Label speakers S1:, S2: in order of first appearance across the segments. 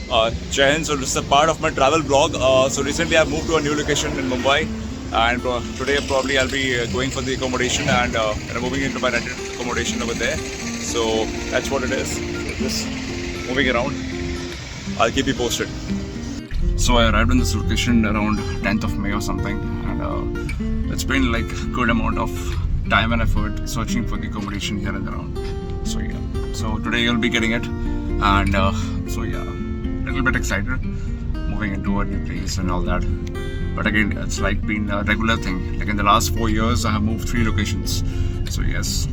S1: Jai Hind. So this is a part of my travel vlog. So recently I moved to a new location in Mumbai, and today probably I'll be going for the accommodation and moving into my rented accommodation over there. So that's what it is. So just moving around. I'll keep you posted. So I arrived in this location around 10th of May or something, and it's been like good amount of time and effort searching for the accommodation here and around. So yeah, so today you'll be getting it, and so yeah, a little bit excited moving into a new place and all that. But again, it's like been a regular thing. Like in the last 4 years, I have moved 3 locations. So yes,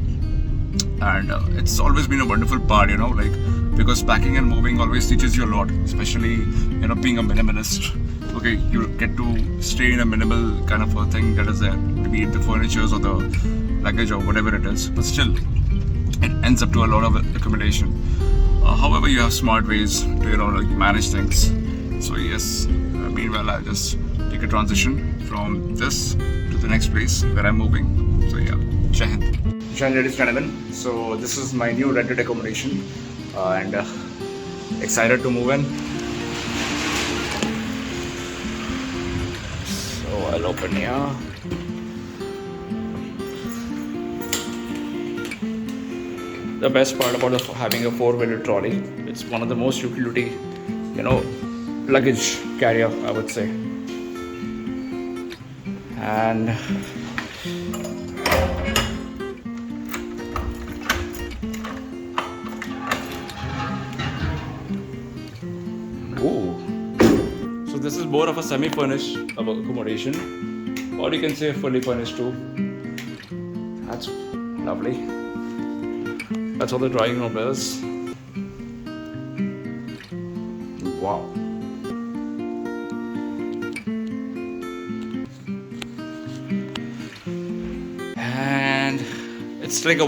S1: and it's always been a wonderful part, like because packing and moving always teaches you a lot, especially being a minimalist. Okay, you get to stay in a minimal kind of a thing that is there, be it the furnitures or the luggage or whatever it is, but still it ends up to a lot of accumulation. However, you have smart ways to like manage things. So yes, meanwhile I'll just take a transition from this to the next place where I'm moving. So yeah, Jai Hind. Jai Hind, ladies and gentlemen. So this is my new rented accommodation, and excited to move in. So I'll open here. The best part about having a 4-wheeler trolley, it's one of the most utility, luggage carrier, I would say. And so this is more of a semi-furnished accommodation, or you can say fully furnished too. That's lovely. That's all the drawing room is. Wow. And it's like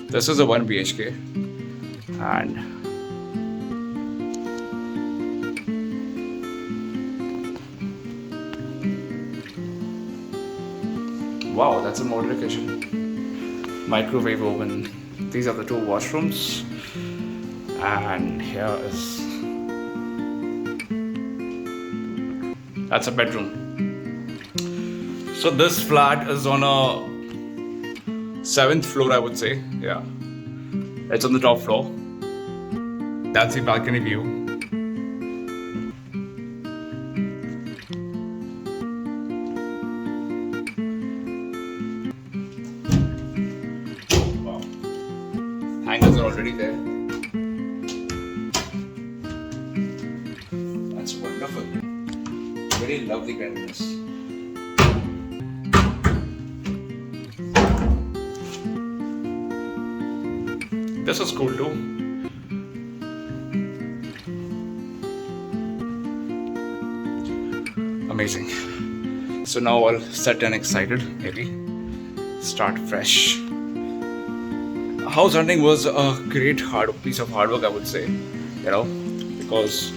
S1: this is a 1 BHK. And wow, that's a modern kitchen. Microwave oven. These are the 2 washrooms, and here is that's a bedroom. So this flat is on a 7th floor, I would say. Yeah, it's on the top floor. That's the balcony view. Hangers are already there. That's wonderful. Very lovely cleanliness. This is cool too. Amazing. So now I'll set and excited, maybe start fresh. House hunting was a great piece of hard work, I would say, because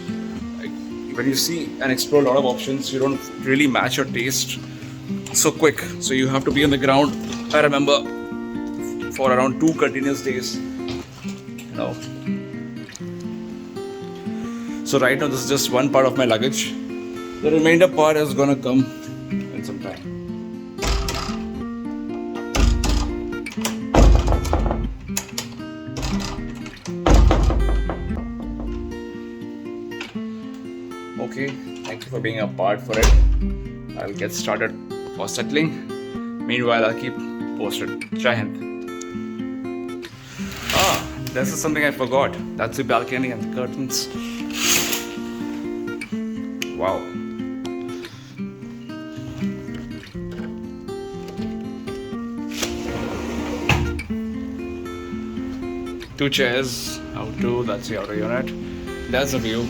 S1: when you see and explore a lot of options, you don't really match your taste so quick. So you have to be on the ground, I remember, for around 2 continuous days, So right now this is just one part of my luggage. The remainder part is gonna come in some time. Okay, thank you for being a part for it. I'll get started for settling. Meanwhile, I'll keep posted. Jai Hind. This is something I forgot. That's the balcony and the curtains. Wow. Two chairs, that's the outer unit. There's a view.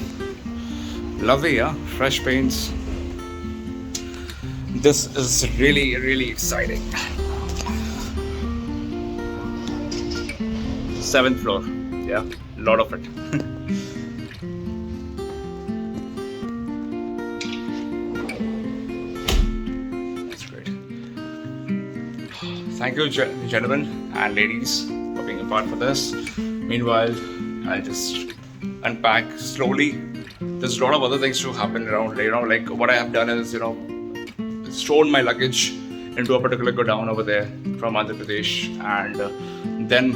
S1: Lovely, yeah? Fresh paints. This is really, really exciting. 7th floor. Yeah, a lot of it. That's great. Thank you, gentlemen and ladies, for being a part for this. Meanwhile, I'll just unpack slowly. There's a lot of other things to happen around. Like what I have done is, stored my luggage into a particular godown over there from Andhra Pradesh, and then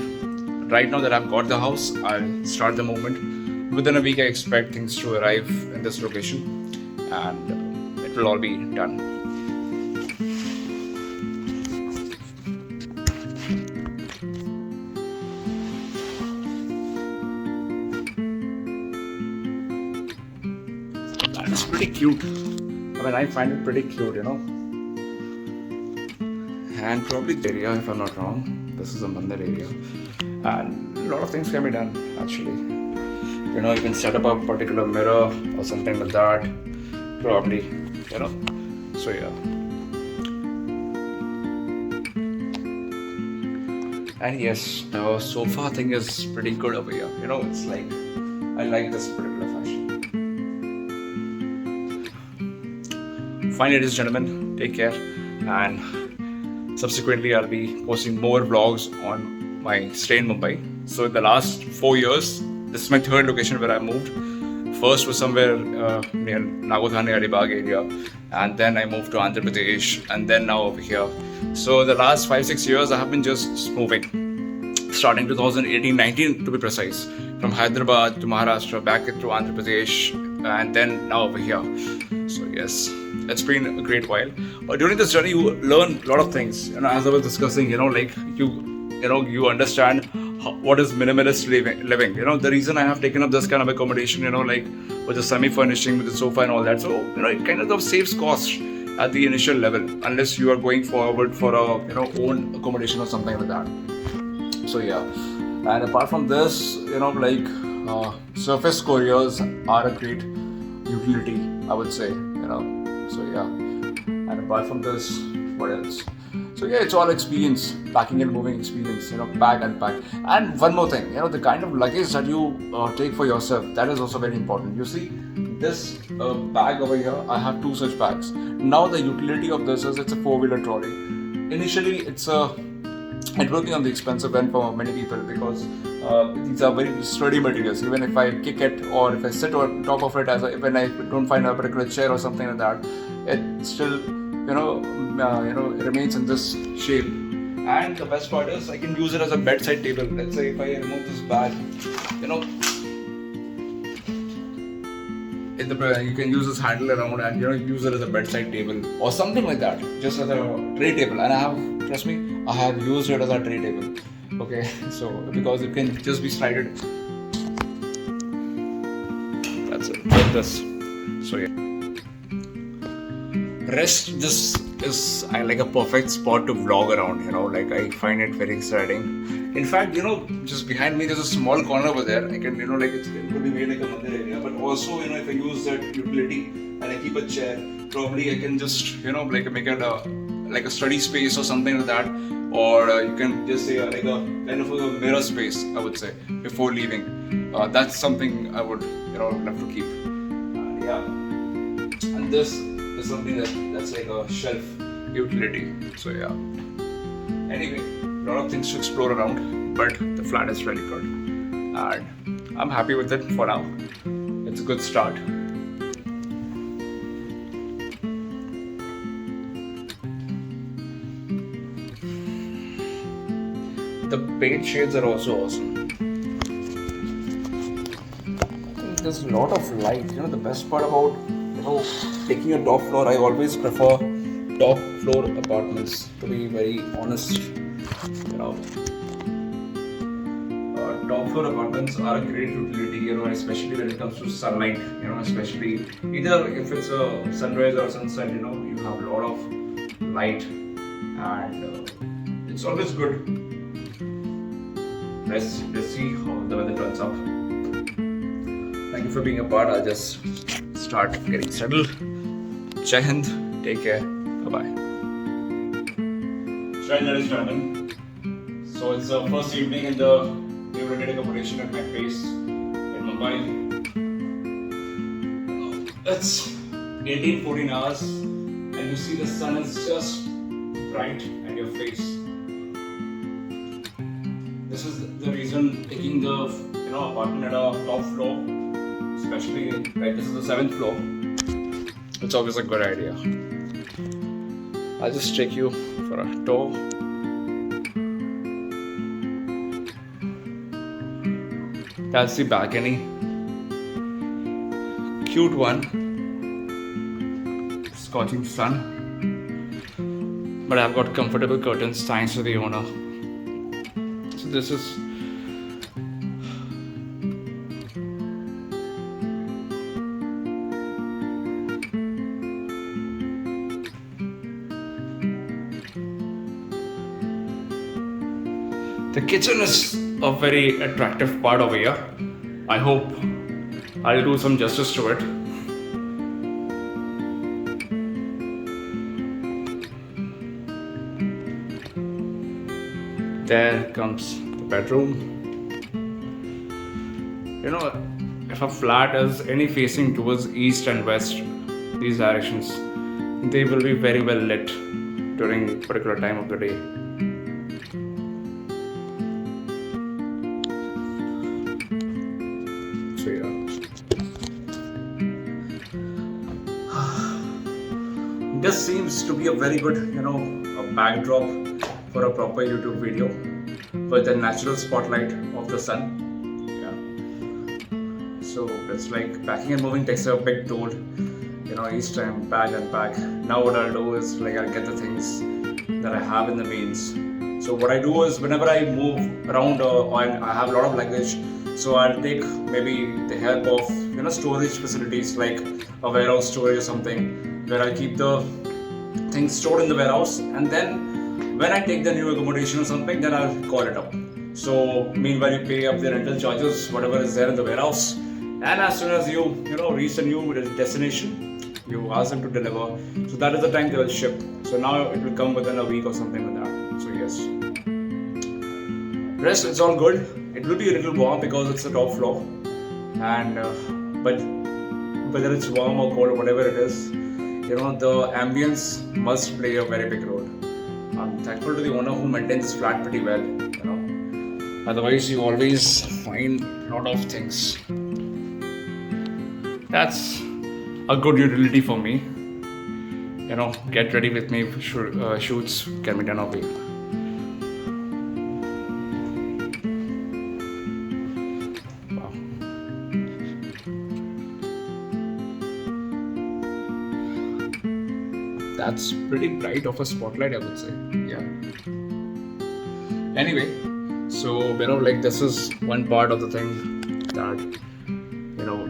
S1: right now that I've got the house, I'll start the movement. Within a week, I expect things to arrive in this location, and it will all be done. It's pretty cute. I mean, I find it pretty cute, And probably the area, if I'm not wrong. This is a mandir area. And a lot of things can be done, actually. You can set up a particular mirror or something like that. Probably, So, yeah. And yes, the sofa thing is pretty good over here. It's like, I like this particular fashion. Fine, ladies and gentlemen, take care, and subsequently I'll be posting more vlogs on my stay in Mumbai. So in the last 4 years, this is my third location where I moved. First was somewhere near Nagodhane Alibag area, and then I moved to Andhra Pradesh, and then now over here. So the last 5-6 years I have been just moving, starting 2018-19 to be precise, from Hyderabad to Maharashtra, back into Andhra Pradesh, and then now over here. So yes, it's been a great while. But during this journey, you learn a lot of things. As I was discussing, you understand what is minimalist living. The reason I have taken up this kind of accommodation, with the semi-furnishing, with the sofa and all that. So it kind of saves cost at the initial level, unless you are going forward for a own accommodation or something like that. So yeah, and apart from this, surface couriers are a great utility, I would say. So yeah, and apart from this, what else? So yeah, it's all experience, packing and moving experience, pack and pack. And one more thing, the kind of luggage that you take for yourself, that is also very important. You see, this bag over here, I have 2 such bags. Now the utility of this is, it's a 4-wheeler trolley. Initially, it will be on the expensive end for many people, because these are very sturdy materials. Even if I kick it, or if I sit on top of it, when I don't find a particular chair or something like that, it still it remains in this shape. And the best part is, I can use it as a bedside table. Let's say if I remove this bag, you can use this handle around and use it as a bedside table or something like that, just as a tray table. And trust me, I have used it as a tray table. Okay, so because it can just be slided. That's it, like this. So yeah, rest, this is like a perfect spot to vlog around. I find it very exciting. In fact, just behind me there's a small corner over there. I can, it could be made like a mandir area. But also, if I use that utility and I keep a chair, probably I can just, make it like a study space or something like that. Or you can just say like a kind of a mirror space, I would say, before leaving. That's something I would, love to keep. Yeah, and this is something that's like a shelf utility. So yeah. Anyway, a lot of things to explore around, but the flat is really good, and I'm happy with it for now. It's a good start. The paint shades are also awesome. There's a lot of light. The best part about taking a top floor, I always prefer top floor apartments, to be very honest. Top floor apartments are a great utility, especially when it comes to sunlight, especially either if it's a sunrise or sunset, you have a lot of light, and it's always good. Let's see how the weather turns out. Thank you for being a part. I'll just start getting settled. Jai Hind, take care, bye-bye. Right, ladies and gentlemen. So it's the first evening in the new rented accommodation at my place in Mumbai. It's 18-14 hours, and you see the sun is just bright at your face. This is the reason taking the apartment at a top floor actually, like this is the 7th floor. It's always a good idea. I'll just take you for a tour. That's the balcony. Cute one. Scorching sun. But I've got comfortable curtains thanks to the owner. So this is the kitchen is a very attractive part over here. I hope I'll do some justice to it. There comes the bedroom. You know, if a flat is any facing towards east and west, these directions, they will be very well lit during particular time of the day. So yeah. This seems to be a very good, a backdrop for a proper YouTube video with the natural spotlight of the sun. Yeah. So it's like packing and moving takes a big toll. Each time pack and pack. Now what I'll do is like I'll get the things that I have in the mains. So what I do is whenever I move around I have a lot of luggage, so I'll take maybe the help of storage facilities like a warehouse storage or something where I keep the things stored in the warehouse, and then when I take the new accommodation or something, then I'll call it up. So meanwhile you pay up the rental charges, whatever is there in the warehouse, and as soon as you reach the new destination, you ask them to deliver. So that is the time they will ship. So now it will come within a week or something like that. So yes. Rest, it's all good. It will be a little warm because it's the top floor, and but whether it's warm or cold or whatever it is, the ambience must play a very big role. I'm thankful to the owner who maintains this flat pretty well. Otherwise, you always find a lot of things. That's a good utility for me. Get ready with me. Shoots can be done over here. Wow. That's pretty bright of a spotlight, I would say. Yeah. Anyway, so like this is one part of the thing that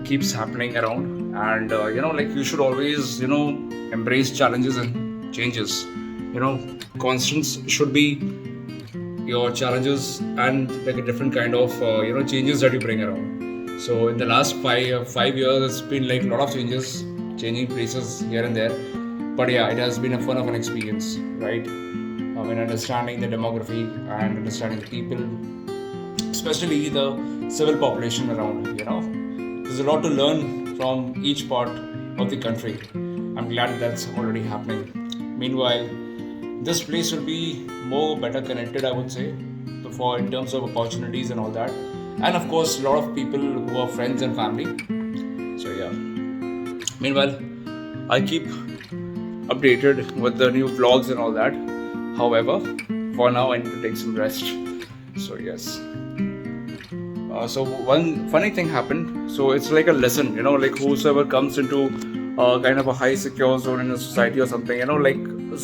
S1: keeps happening around, and like you should always embrace challenges and changes. Constants should be your challenges and like a different kind of changes that you bring around. So in the last 5 years, it's been like a lot of changes, changing places here and there. But yeah, it has been a fun of an experience, right? Understanding the demography and understanding the people, especially the civil population around. There's a lot to learn from each part of the country. I'm glad that's already happening. Meanwhile, this place will be more better connected, I would say, before in terms of opportunities and all that. And of course, a lot of people who are friends and family. So yeah. Meanwhile, I'll keep updated with the new vlogs and all that. However, for now I need to take some rest. So yes. So one funny thing happened. So it's like a lesson, like whosoever comes into kind of a high secure zone in a society or something, like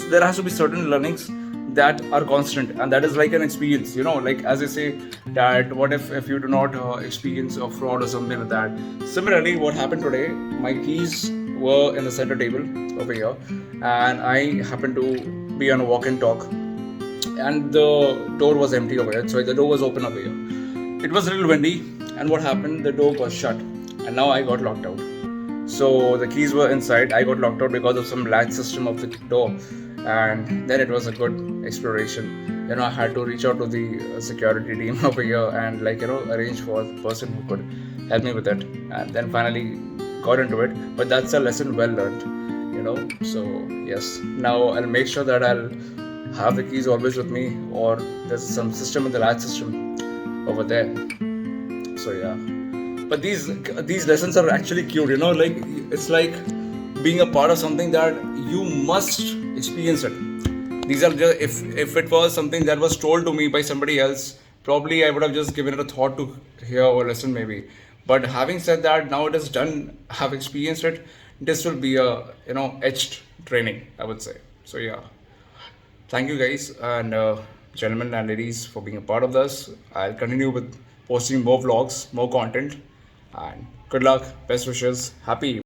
S1: there has to be certain learnings that are constant, and that is like an experience, like as I say that what if you do not experience a fraud or something like that. Similarly, what happened today, my keys were in the center table over here, and I happened to be on a walk and talk, and the door was empty over here. So the door was open over here. It was a little windy, and what happened, the door was shut, and now I got locked out. So the keys were inside. I got locked out because of some latch system of the door, and then it was a good exploration. I had to reach out to the security team over here and arrange for a person who could help me with it, and then finally got into it. But that's a lesson well learned. So yes, now I'll make sure that I'll have the keys always with me, or there's some system in the latch system over there. So yeah, But these lessons are actually cute, like it's like being a part of something that you must experience it. These are just, if it was something that was told to me by somebody else, probably I would have just given it a thought to hear or listen maybe. But having said that, now it is done, have experienced it, this will be a etched training, I would say. So yeah, thank you guys and gentlemen and ladies for being a part of this. I'll continue with posting more vlogs, more content, and good luck, best wishes, happy